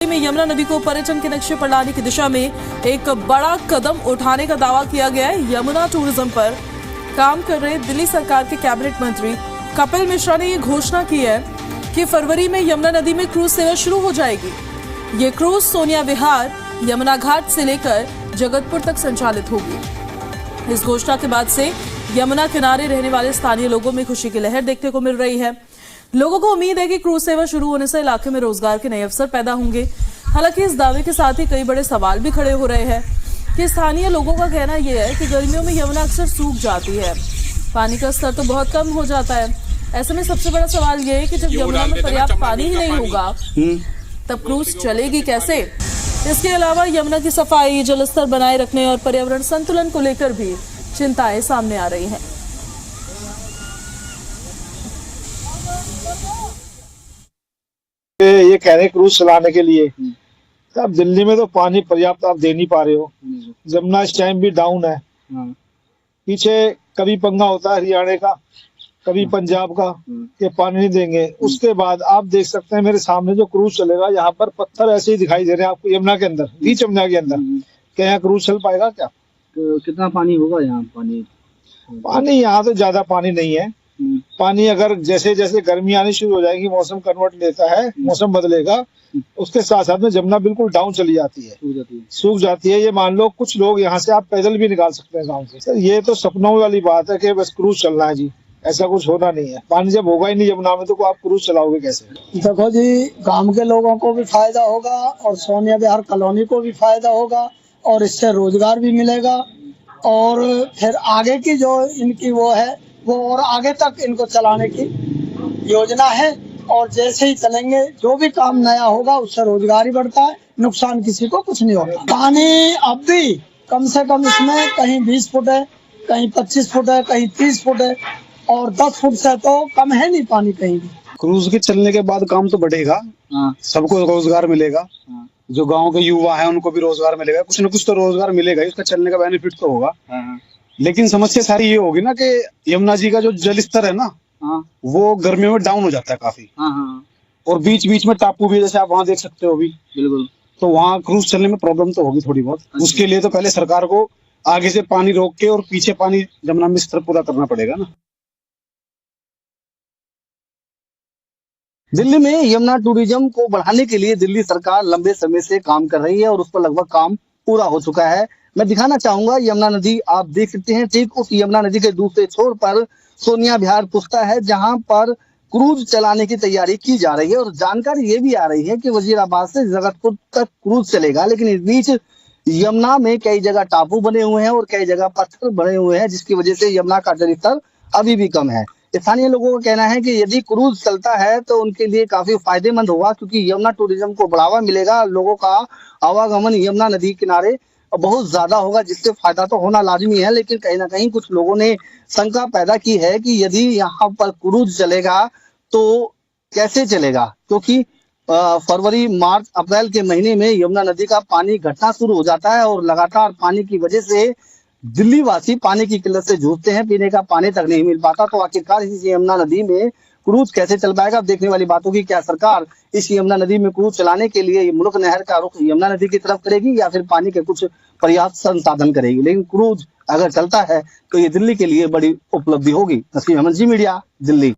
में यमुना नदी को पर्यटन के नक्शे पर लाने की दिशा में एक बड़ा कदम उठाने का दावा किया गया है। यमुना टूरिज्म पर काम कर रहे दिल्ली सरकार के कैबिनेट मंत्री कपिल मिश्रा ने ये घोषणा की है कि फरवरी में यमुना नदी में क्रूज सेवा शुरू हो जाएगी। ये क्रूज सोनिया विहार यमुना घाट से लेकर जगतपुर तक संचालित होगी। इस घोषणा के बाद से यमुना किनारे रहने वाले स्थानीय लोगों में खुशी की लहर देखने को मिल रही है। लोगों को उम्मीद है कि क्रूज सेवा शुरू होने से इलाके में रोजगार के नए अवसर पैदा होंगे। हालांकि इस दावे के साथ ही कई बड़े सवाल भी खड़े हो रहे हैं कि स्थानीय लोगों का कहना यह है कि गर्मियों में यमुना अक्सर सूख जाती है, पानी का स्तर तो बहुत कम हो जाता है। ऐसे में सबसे बड़ा सवाल यह है कि जब यमुना में पर्याप्त पानी ही नहीं होगा तब क्रूज चलेगी कैसे। इसके अलावा यमुना की सफाई, जलस्तर बनाए रखने और पर्यावरण संतुलन को लेकर भी चिंताएं सामने आ रही हैं। ये कह रहे क्रूज चलाने के लिए। अब दिल्ली में तो पानी पर्याप्त आप दे नहीं पा रहे हो। यमुना इस टाइम भी डाउन है। पीछे कभी पंगा होता है हरियाणा का, कभी पंजाब का, ये पानी नहीं देंगे। उसके बाद आप देख सकते हैं मेरे सामने जो क्रूज चलेगा, यहाँ पर पत्थर ऐसे ही दिखाई दे रहे हैं आपको यमुना के अंदर, बीच यमुना के अंदर। क्या यहाँ क्रूज चल पाएगा क्या? तो कितना पानी होगा यहाँ? पानी यहाँ तो ज्यादा पानी नहीं है। पानी अगर जैसे जैसे गर्मी आनी शुरू हो जाएगी, मौसम कन्वर्ट लेता है, मौसम बदलेगा, उसके साथ साथ में यमुना बिल्कुल डाउन चली जाती है, सूख जाती है। ये मान लो कुछ लोग यहाँ से आप पैदल भी निकाल सकते हैं गाँव से। सर ये तो सपनों वाली बात है कि बस क्रूज चलना है जी, ऐसा कुछ होना नहीं है। पानी जब होगा ही नहीं यमुना में तो आप क्रूज चलाओगे कैसे? देखो जी, गांव के लोगों को भी फायदा होगा और सोनिया विहार कॉलोनी को भी फायदा होगा और इससे रोजगार भी मिलेगा। और फिर आगे की जो इनकी वो है वो और आगे तक इनको चलाने की योजना है। और जैसे ही चलेंगे जो भी काम नया होगा उससे रोजगार ही बढ़ता है, नुकसान किसी को कुछ नहीं होता। पानी अब भी कम से कम इसमें कहीं 20 फुट है, कहीं 25 फुट है, कहीं 30 फुट है और 10 फुट से तो कम है नहीं पानी कहीं भी। क्रूज के चलने के बाद काम तो बढ़ेगा, सबको रोजगार मिलेगा। जो गांव के युवा हैं उनको भी रोजगार मिलेगा, कुछ न कुछ तो रोजगार मिलेगा, उसका चलने का बेनिफिट तो होगा। लेकिन समस्या सारी ये होगी ना कि यमुना जी का जो जल स्तर है ना, वो गर्मियों में डाउन हो जाता है काफी। और बीच बीच में टापू भी, जैसे आप वहाँ देख सकते हो अभी, बिल्कुल, तो वहाँ क्रूज चलने में प्रॉब्लम तो होगी थोड़ी बहुत। उसके लिए तो पहले सरकार को आगे से पानी रोक के और पीछे पानी यमुना में स्तर पूरा करना पड़ेगा ना। दिल्ली में यमुना टूरिज्म को बढ़ाने के लिए दिल्ली सरकार लंबे समय से काम कर रही है और उस पर लगभग काम पूरा हो चुका है। मैं दिखाना चाहूंगा यमुना नदी, आप देख सकते हैं ठीक उस यमुना नदी के दूसरे छोर पर सोनिया विहार पुस्ता है, जहां पर क्रूज चलाने की तैयारी की जा रही है। और जानकारी ये भी आ रही है कि वजीराबाद से जगतपुर तक क्रूज चलेगा, लेकिन इस बीच यमुना में कई जगह टापू बने हुए हैं और कई जगह पत्थर बने हुए हैं, जिसकी वजह से यमुना का जलस्तर अभी भी कम है। स्थानीय लोगों का कहना है कि यदि क्रूज चलता है तो उनके लिए काफी फायदेमंद होगा, क्योंकि यमुना टूरिज्म को बढ़ावा मिलेगा, लोगों का आवागमन यमुना नदी किनारे बहुत ज्यादा होगा, जिससे फायदा तो होना लाजमी है। लेकिन कहीं ना कहीं कुछ लोगों ने शंका पैदा की है कि यदि यहाँ पर क्रूज चलेगा तो कैसे चलेगा, क्योंकि फरवरी, मार्च, अप्रैल के महीने में यमुना नदी का पानी घटना शुरू हो जाता है और लगातार पानी की वजह से दिल्ली वासी पानी की किल्लत से जूझते हैं, पीने का पानी तक नहीं मिल पाता। तो आखिरकार इस यमुना नदी में क्रूज कैसे चल पाएगा? देखने वाली बात होगी, क्या सरकार इस यमुना नदी में क्रूज चलाने के लिए मुल्क नहर का रुख यमुना नदी की तरफ करेगी या फिर पानी के कुछ पर्याप्त संसाधन करेगी। लेकिन क्रूज अगर चलता है तो ये दिल्ली के लिए बड़ी उपलब्धि होगी। नसीम अहमद, जी मीडिया, दिल्ली।